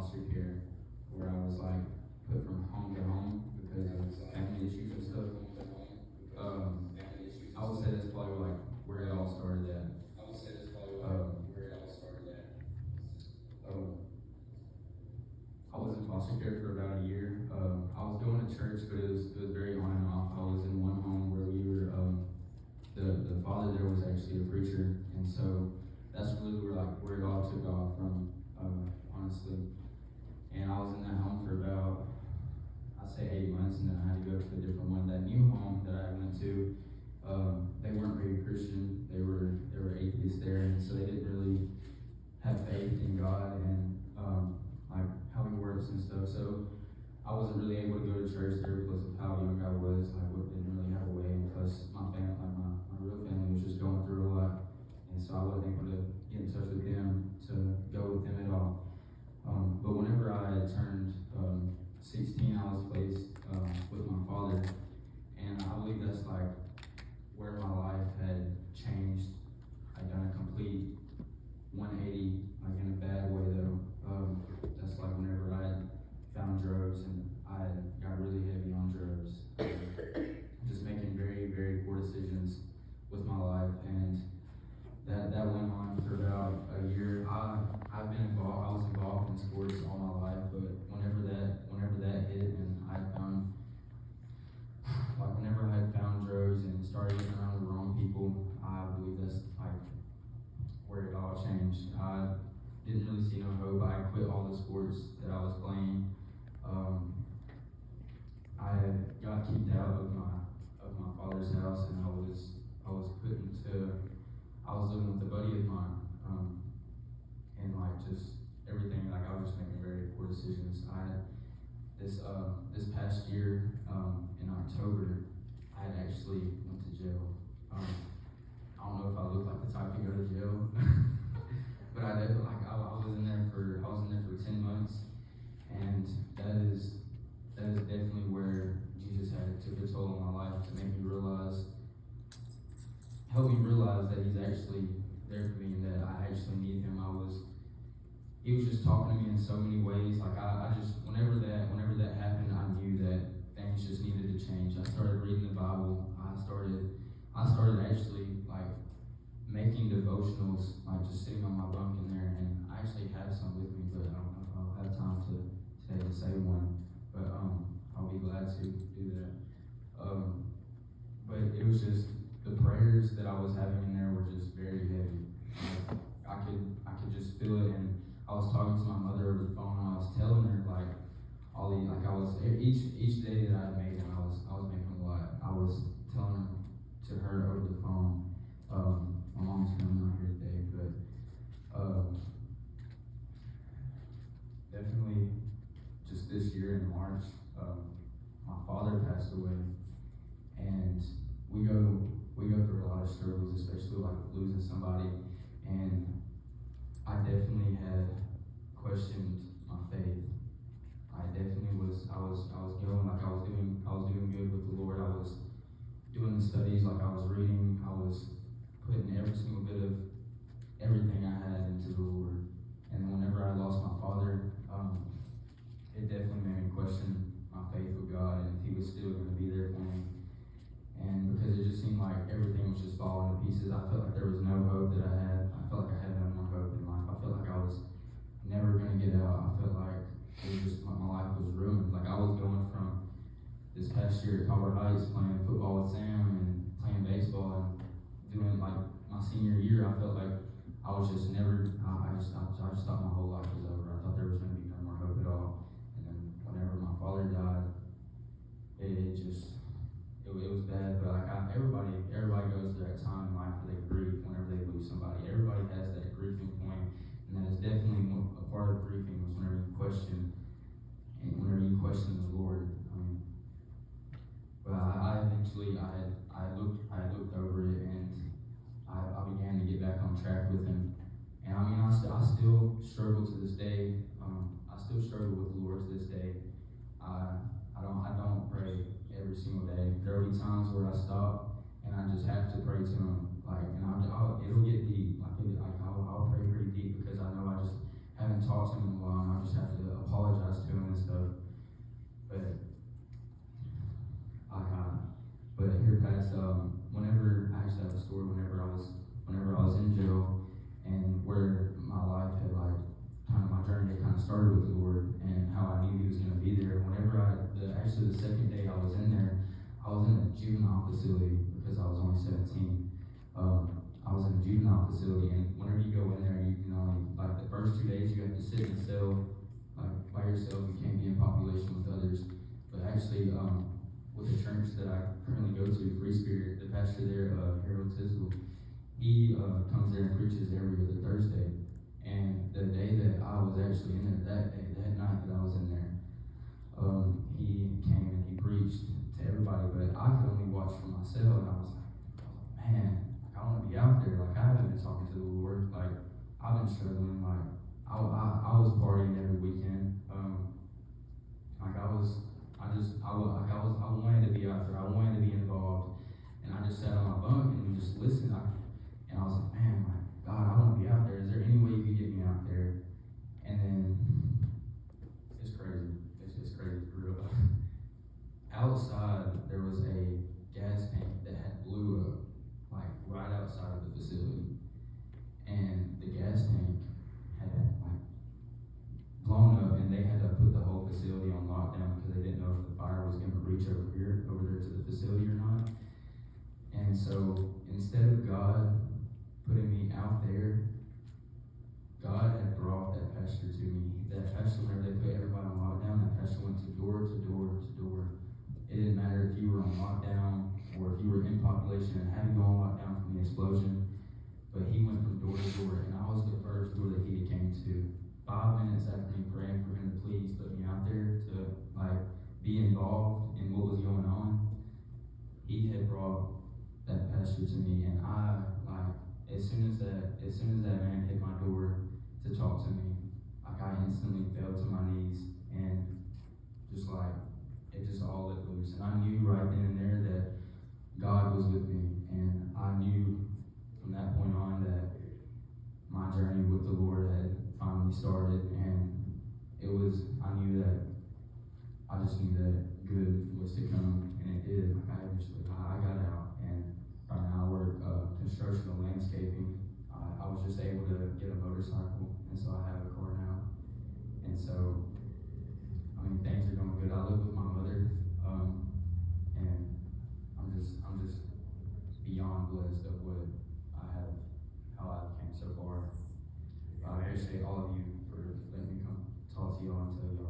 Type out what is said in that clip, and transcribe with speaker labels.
Speaker 1: foster care, where I was like put from home to home because of family issues and stuff. Um, I would say that's probably like where it all started at. Um, um, I was in foster care for about a year. I was going to church, but it was very on and off. I was in one home where we were. The father there was actually a preacher, and so that's really where it all took off from, honestly. And I was in that home for about, I'd say 8 months, and then I had to go to a different one. That new home that I went to, they weren't very Christian. They were atheists there, and so they didn't really have faith in God and like how He works and stuff. So I wasn't really able to go to church there because of how young I was. I didn't really have a way, and plus my family, my real family, was just going through a lot, and so I wasn't able to get in touch with them to go with them at all. But whenever I had turned 16, I was placed with my father, and I believe that's like where my life had changed. I'd done a complete 180, like in a bad way though. That's like whenever I had found drugs and I got really heavy on drugs, just making very, very poor decisions with my life, and that went on for about a year. I've been involved. I was involved in sports all my life, but whenever that hit, and whenever I had found drugs and started getting around the wrong people, I believe that's like where it all changed. I didn't really see no hope. I quit all the sports that I was playing. I got kicked out of my father's house, and I was put into. I was living with a buddy of mine, and like just everything. Like I was just making very poor decisions. I had this past year in October, I had actually went to jail. I don't know if I look like the type to go to jail, but I did. Like I was in there for 10 months, and that is definitely where Jesus took a toll on my life to make me help me realize that He's actually there for me and that I actually need Him. He was just talking to me in so many ways. Like I just whenever that happened, I knew that things just needed to change. I started reading the Bible. I started actually like making devotionals, like just sitting on my bunk in there, and I actually have some with me, but I don't know if I'll have time today to say one. But I'll be glad to do that. But it was just the prayers that I was having in there were just very heavy. Like, I could just feel it, and I was talking to my mother over the phone, and I was telling her like each day that I had made, and I was making a lot. I was telling to her over the phone. My mom's coming out here today, but definitely just this year in March, my father passed away, and we go through a lot of struggles, especially like losing somebody, and I definitely had questioned my faith. I definitely was. I was going like I was doing good with the Lord. I was doing the studies, like I was reading. I was putting every single bit of everything I had into the Lord. And whenever I lost my father, it definitely made me question my faith with God and if He was still going to be there for me. And because it just seemed like everything was just falling to pieces, I felt like there was no hope that I had. I felt like I had no more hope in life. I felt like I was never going to get out. I felt like it was just like my life was ruined. Like I was going from this past year at Colbert Heights playing football with Sam and playing baseball and doing like my senior year. I felt like I was just never. I just thought my whole life was over. I thought there was going to be no more hope at all. And then whenever my father died, it was bad. But like everybody goes through that time in life where they grieve whenever they lose somebody. Everybody has that grieving point, and that is definitely a part of grieving was whenever you question the Lord. But I eventually I looked over it, and I began to get back on track with Him. And I mean I still struggle to this day. I still struggle with the Lord to this day. I don't pray every single day. There will be times where I stop and I just have to pray to Him. Like, and it'll get deep. I'll pray pretty deep because I know I just haven't talked to Him in a while, and I just have to started with the Lord and how I knew He was going to be there. Actually the second day I was in there, I was in a juvenile facility because I was only 17. I was in a juvenile facility, and whenever you go in there, you can only, like the first 2 days, you have to sit in a cell, like by yourself. You can't be in population with others. But actually, with the church that I currently go to, Free Spirit, the pastor there, Harold Tisdale, he comes there and preaches every other Thursday. And the day that I was actually in there, that night that I was in there, he came and he preached to everybody, but I could only watch for myself, and I was like, man, I want to be out there. Like, I haven't been talking to the Lord. Like, I've been struggling. Like, I was partying every weekend. I wanted to be out there. I wanted to be involved, and I just sat on my bunk and just listened. And I was like, man, like, God, I want to be out there. Is there any way you could get me out there? And then it's crazy. It's just crazy for real. Outside, there was a gas tank that had blew up, like right outside of the facility, and the gas tank had like blown up, and they had to put the whole facility on lockdown because they didn't know if the fire was going to reach over there to the facility or not. And so instead of God putting me out there, God had brought that pastor to me. That pastor, whenever they put everybody on lockdown, that pastor went to door to door to door. It didn't matter if you were on lockdown or if you were in population and had to go on lockdown from the explosion, but he went from door to door, and I was the first door that he came to. 5 minutes after me praying for him to please put me out there to like be involved in what was going on, he had brought that pastor to me, and I like as soon as that man hit my door to talk to me, like I instantly fell to my knees and just like it just all let loose. And I knew right then and there that God was with me, and I knew from that point on that my journey with the Lord had finally started, and I knew that good was to come, and it did. Like I got out, and right now I work construction and landscaping. I was just able to get a motorcycle, and so I have a car now. And so, I mean, things are going good. I live with my mother, and I'm just beyond blessed of what I have, how I've came so far. I appreciate all of you for letting me come talk to y'all and tell y'all